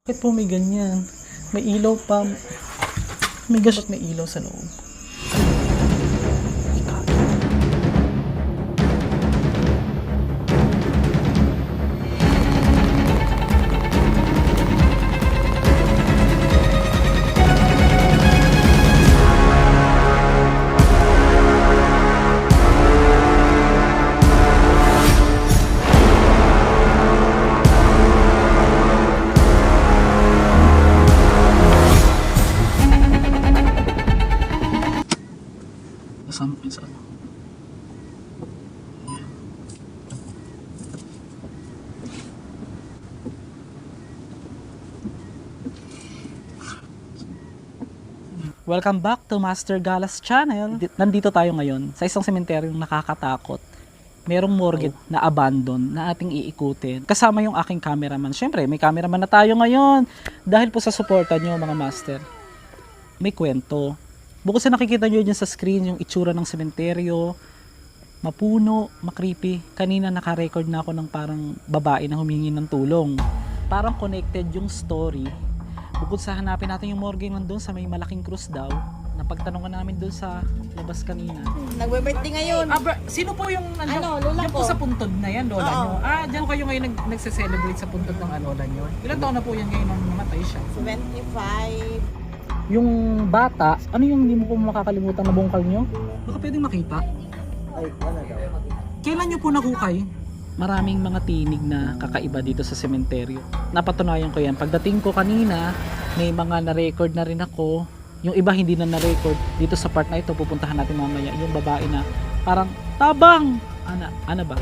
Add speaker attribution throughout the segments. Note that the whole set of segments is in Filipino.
Speaker 1: Bakit po may ganyan? May ilaw pa. May gosh, may ilaw sa loob. Kasama ko yun sa ano. Welcome back to Master Galas Channel. Nandito tayo ngayon sa isang sementeryong nakakatakot. Merong morgue na abandon na ating iikutin. Kasama yung aking cameraman. Siyempre, may cameraman na tayo ngayon. Dahil po sa suporta nyo mga master. May kwento. Bukod sa nakikita nyo dyan sa screen, yung itsura ng sementeryo, mapuno, makreepy. Kanina naka-record na ako ng parang babae na humingi ng tulong. Parang connected yung story. Bukod sa hanapin natin yung morgue nandun sa may malaking krus daw, napagtanungan namin dun sa labas kanina.
Speaker 2: Nagbe-birthday ngayon.
Speaker 1: Sino po yung
Speaker 2: lola
Speaker 1: yung
Speaker 2: ko.
Speaker 1: po sa puntod na yan, lola
Speaker 2: Oo.
Speaker 1: nyo? Diyan kayo ngayon nagse-celebrate sa puntod ng lola nyo. Ilan taon na po yan ngayon nung namatay siya?
Speaker 2: 25.
Speaker 1: Yung bata, ano yung hindi mo po makakalimutan na bungkal nyo? Baka pwedeng makita.
Speaker 2: Ay, ano daw?
Speaker 1: Kailan nyo po nahukay? Maraming mga tinig na kakaiba dito sa sementeryo. Napatunayan ko yan. Pagdating ko kanina, may mga na-record na rin ako. Yung iba hindi na na-record. Dito sa part na ito, pupuntahan natin mamaya. Yung babae na parang, tabang! Ano ba?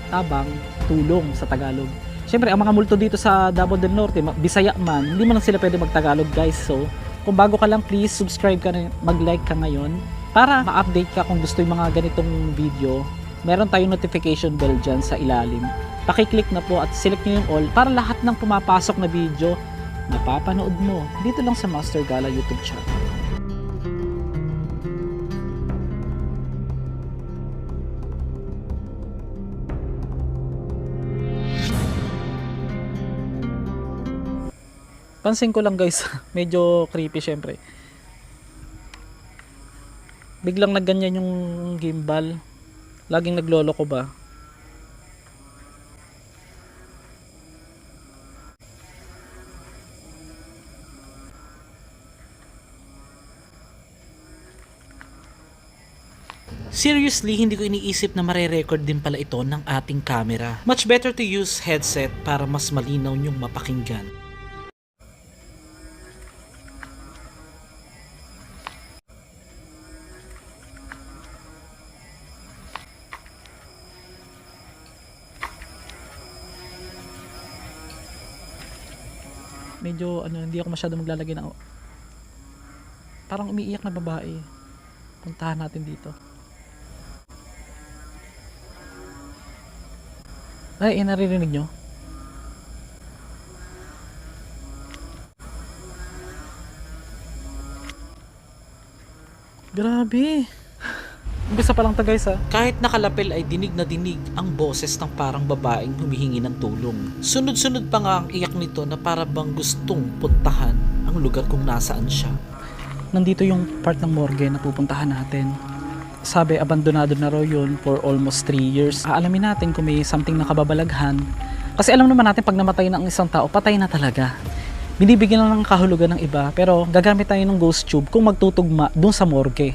Speaker 1: Tabang, tulong sa Tagalog. Siyempre, ang mga multo dito sa Davao del Norte, Bisaya man, hindi man lang sila pwede mag-Tagalog guys. So, kung bago ka lang, please subscribe ka na, mag-like ka ngayon para ma-update ka kung gusto yung mga ganitong video. Meron tayong notification bell dyan sa ilalim. Pakiclick na po at select nyo yung all para lahat ng pumapasok na video mapapanood mo dito lang sa Master Gala YouTube channel. Pansin ko lang guys, medyo creepy syempre. Biglang nagganyan yung gimbal. Laging naglolo ko ba? Seriously, hindi ko iniisip na mare-record din pala ito ng ating camera. Much better to use headset para mas malinaw nyong mapakinggan. Medyo hindi ako masyado maglalagay ng parang umiiyak na babae. Puntahan natin dito. Ay, naririnig nyo? Grabe. Umpisa pa lang to guys ha. Kahit nakalapel ay dinig na dinig ang boses ng parang babaeng humihingi ng tulong. Sunod-sunod pa nga ang iyak nito na para bang gustong puntahan ang lugar kung nasaan siya. Nandito yung part ng morgue na pupuntahan natin. Sabi abandonado na raw yun for almost 3 years. Aalamin natin kung may something na kababalaghan. Kasi alam naman natin pag namatay ng isang tao, patay na talaga. Binibigyan lang ng kahulugan ng iba pero gagamit tayo ng ghost tube kung magtutugma dun sa morgue.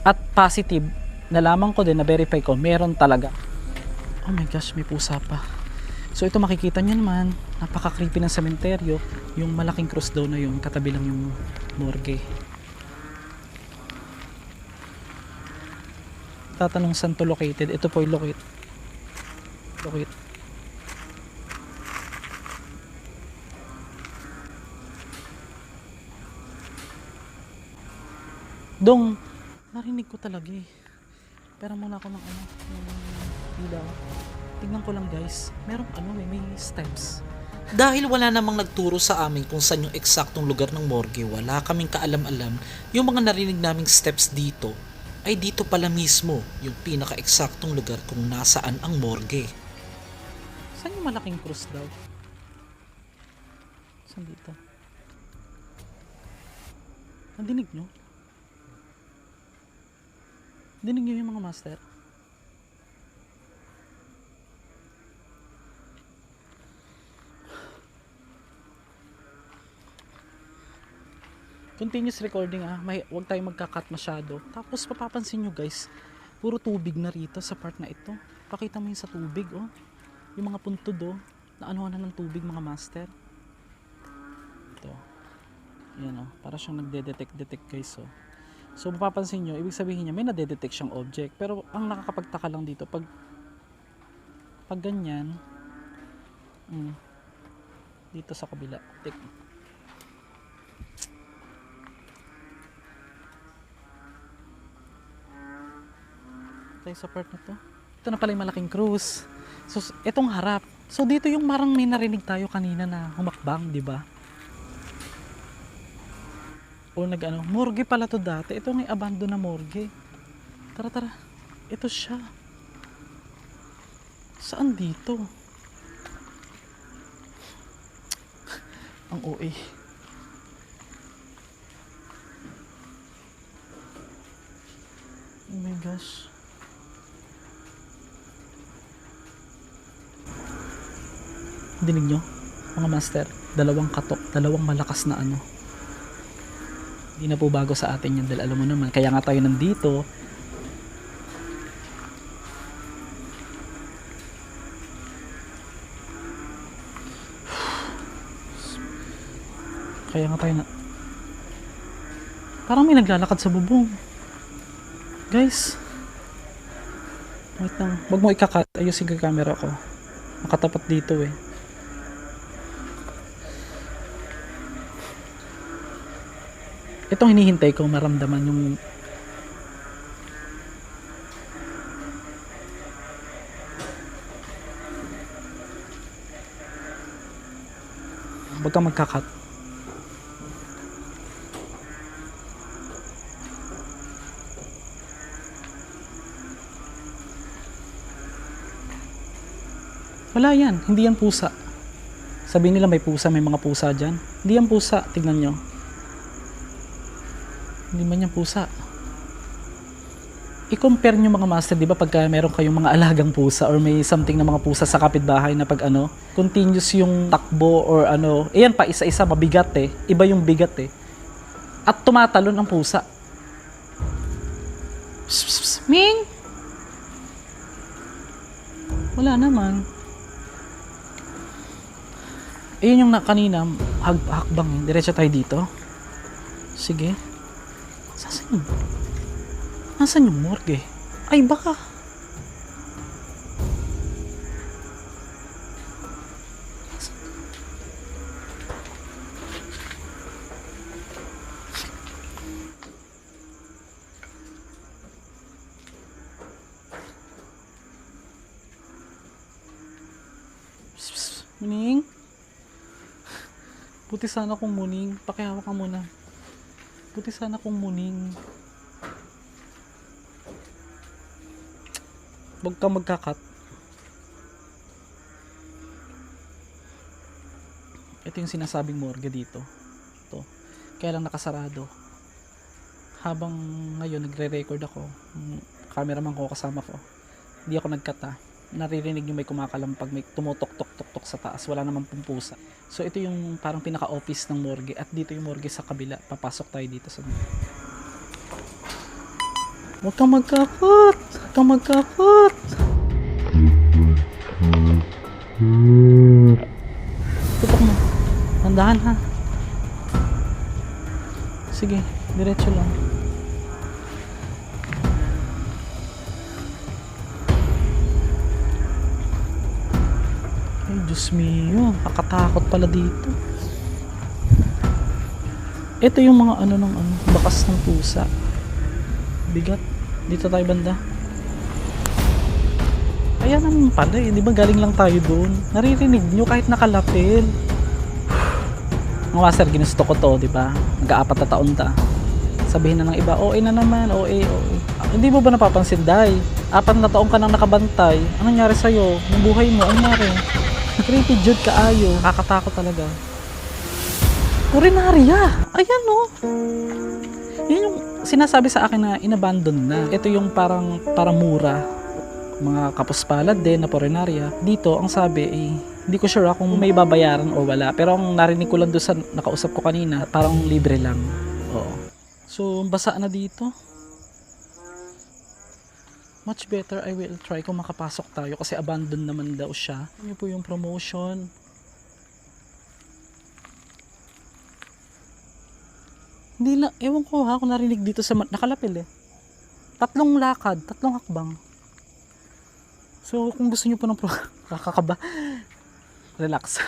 Speaker 1: At positive, nalaman ko din, na-verify ko, meron talaga. Oh my gosh, may pusa pa. So ito makikita nyo naman, napaka-creepy ng sementeryo. Yung malaking cross daw na yun, katabi lang yung morgue. Tatanong saan to located? Ito po yung locate. Dong, narinig ko talaga eh. Pero muna ako ng ilaw. Tingnan ko lang guys. Merong may steps. Dahil wala namang nagturo sa amin kung saan yung eksaktong lugar ng morgue, wala kaming kaalam-alam. Yung mga narinig naming steps dito, ay dito pala mismo yung pinaka-eksaktong lugar kung nasaan ang morgue. Saan yung malaking krus daw? Saan dito? Nadinig nyo? Dinig nyo yung mga master? Continuous recording huwag tayong magka-cut masyado. Tapos papapansin nyo guys, puro tubig na rito sa part na ito. Pakita mo yun sa tubig oh. Yung mga puntod oh, na anuhan na ng tubig mga master. Ito. Yan oh, para siyang nagde-detect guys oh. So mapapansin nyo, ibig sabihin niya may nade-detect siyang object. Pero ang nakakapagtaka lang dito, pag ganyan, dito sa kabila, tayo sa part na to. Ito na pala yung malaking cruise. So itong harap. So dito yung marang may narinig tayo kanina na humakbang, di ba? O morgue pala to dati. Ito may abandon na morgue. Tara. Ito siya. Saan dito? Ang OA. Oh my gosh. Dinig nyo? Mga master, dalawang katok, dalawang malakas na ano. Hindi na po bago sa atin yan dahil alam mo naman, kaya nga tayo nandito. Kaya nga tayo na... Parang may naglalakad sa bubong. Guys. Wait lang. Huwag mo ikakat. Ayusin ko yung camera ko. Nakatapat dito eh. Itong hinihintay ko maramdaman yung huwag kang magkakat. Wala yan, hindi yan pusa. Sabihin nila may pusa, may mga pusa dyan. Hindi yan pusa, tignan nyo. Hindi man yan pusa. I-compare nyo mga master, di ba pagka meron kayong mga alagang pusa or may something na mga pusa sa kapitbahay na pag continuous yung takbo or ayan pa isa-isa mabigat eh. Iba yung bigat eh. At tumatalon ang pusa. Psst, psst, psst. Ming! Wala naman. Ayun yung kanina, hakbang eh. Diretso tayo dito. Sige. Saan yun? Nasaan yung morgue? Ay baka. Muning? Buti sana kung muning. Pakihawak ka muna. Buti sana kung muning. Huwag kang magkakat. Ito yung sinasabing morgue dito. Ito. Kaya lang nakasarado. Habang ngayon nagre-record ako, cameraman ko kasama ko. Hindi ako nagkata. Naririnig yung may kumakalampag, may tumutok-tok-tok sa taas. Wala namang pusa. So ito yung parang pinaka-office ng morgue. At dito yung morgue sa kabila. Papasok tayo dito sa... Huwag kang magkakot! Huwag kang magkakot! Tutok mo. Tandahan ha. Sige, diretso lang. Ay, Diyos mio. Nakatakot pala dito. Ito yung mga bakas ng pusa. Bigat. Dito tayo banda. Ayan naman pala eh. Di ba galing lang tayo doon? Naririnig nyo kahit nakalapil. Mga master, ginusto ko to, di ba? Nag-4 na taon ta. Sabihin na ng iba, OA na naman, OA. Hindi mo ba napapansin, Day? 4 na taon ka nang nakabantay. Anong nangyari sa'yo? Yung buhay mo, anong nangyari? Creepy Jude kaayo. Kakatakot talaga. Urinaria! Ayan oh! Yan yung sinasabi sa akin na inabandon na. Ito yung parang mura. Mga kapuspalad din na purinarya. Dito, ang sabi eh, hindi ko sure kung may babayaran o wala. Pero ang narinig ko lang doon sa nakausap ko kanina, parang libre lang. Oo. So, basa na dito. Much better I will try kung makapasok tayo kasi abandon naman daw siya. Ano po yung promotion? Hindi na, ewan ko ha, kung narinig dito sa nakalapil eh. 3 lakad, 3 hakbang. So, kung gusto niyo po ng kakakaba, relax.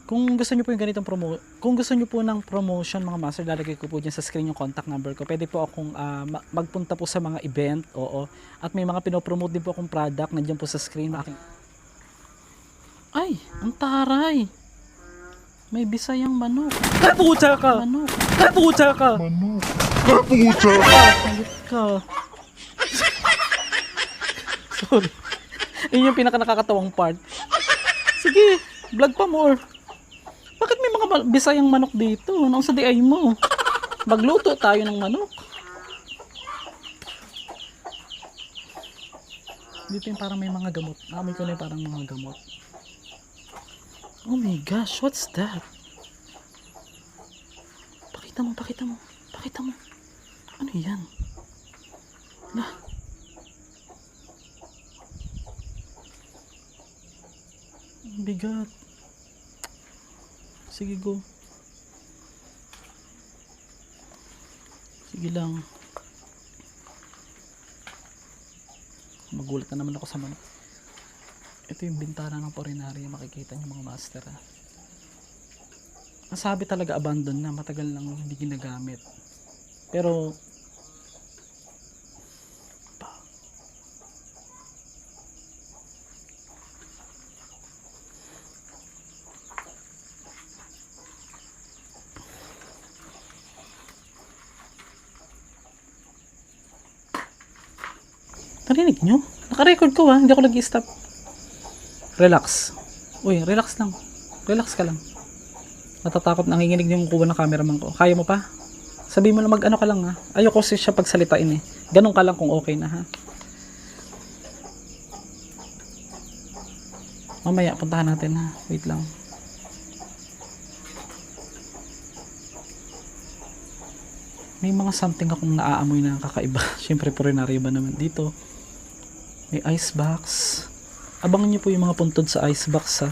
Speaker 1: Kung gusto niyo po yung ganitong kung gusto niyo po ng promotion mga master, lalagay ko po dyan sa screen yung contact number ko. Pwede po akong magpunta po sa mga event, oo. At may mga pinopromote din po akong product, nandiyan po sa screen. Ay, ang taray. May Bisayang manok. Kapucha ka! Manok. Kapucha ka! Manok. Kapucha ka! Hayop ka. Sorry. Yun yung pinaka nakakatawang part. Sige, vlog pa more. Bakit may mga Bisayang manok dito? Nung sa DI mo. Magluto tayo ng manok. Dito yung parang may mga gamot. Amoy ko na yung parang mga gamot. Oh my gosh, what's that? Pakita mo, pakita mo. Pakita mo. Ano yan? Lah. Ang bigat. Sige, go. Sige lang. Magulat na naman ako sa manok. Ito yung bintana ng purinarya, makikita niyo mga master ha. Ang sabi talaga abandon na, matagal lang hindi ginagamit. Pero narinig nyo? Naka-record ko ha, hindi ako nag-stop. Relax. Uy, relax lang. Relax ka lang. Natatakot, nanginginig yung kuha ng cameraman ko. Kaya mo pa? Sabihin mo lang mag-ano ka lang ha. Ayoko siya pagsalitain eh. Ganun ka lang kung okay na ha. Mamaya, puntahan natin ha. Wait lang. May mga something akong naaamoy na kakaiba. Siyempre, purinarya ba naman dito. May ice box. Abangan niyo po yung mga puntod sa ice box ha.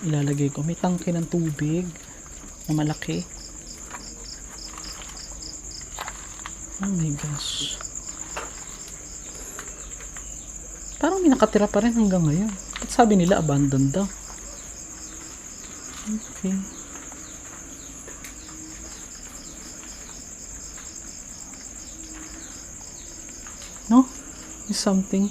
Speaker 1: Ilalagay ko. May tangke ng tubig na malaki. Oh my gosh. Parang may nakatira pa rin hanggang ngayon. At sabi nila abandoned daw. Okay. No? May something.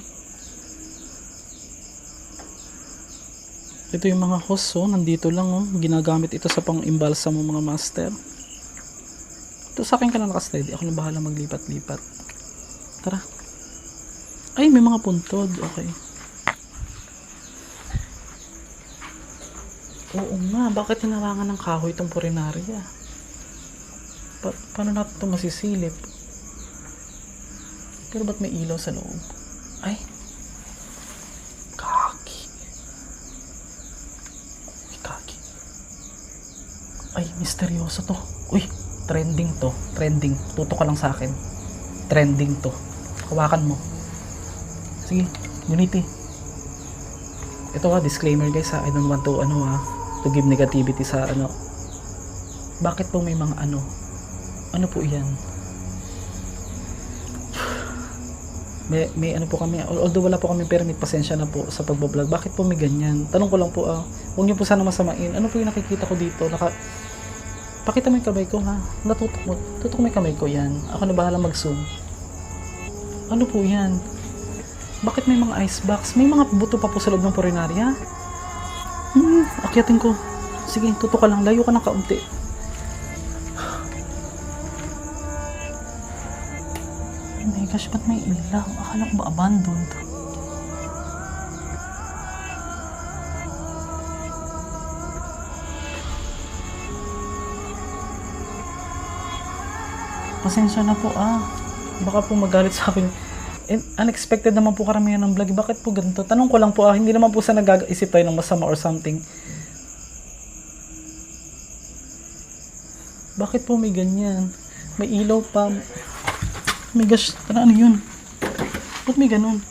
Speaker 1: Ito yung mga hose, oh, nandito lang, oh. Ginagamit ito sa pang-imbalsa mo mga master. Ito sa akin ka na nakasteady. Ako na bahala maglipat-lipat. Tara. Ay, may mga puntod. Okay. Oo nga, bakit hinarangan ng kahoy itong purinarya? Paano natin ito masisilip? Pero ba't may ilaw sa loob? Ay. Ay, misteryoso to. Uy, trending to. Trending. Tutok ka lang sa akin. Trending to. Hawakan mo. Sige, Unity. Ito disclaimer guys ha. I don't want to, to give negativity sa Bakit po may mga Ano po yan? May po kami, although wala po kami permit, pasensya na po sa pagbablog. Bakit po may ganyan? Tanong ko lang po, huwag niyo po sana masamain. Ano po yung nakikita ko dito? Pakita mo yung kamay ko ha. Natutok mo. Tutok mo yung kamay ko yan. Ako na bahala mag-zoom. Ano po yan? Bakit may mga ice box? May mga buto pa po sa loob ng purinarya? Akyatin ko. Sige, tutok ka lang. Layo ka ng kaunti. Oh my gosh, ba't may ilaw? Akala ko ba abandoned? Pasensya na po baka po magalit sa akin. Unexpected naman po karamihan ng vlog. Bakit po ganito? Tanong ko lang po hindi naman po sa nag-isip tayo ng masama or something. Bakit po may ganyan? May ilaw pa. Oh my gosh, ano yun? Ba't may ganun?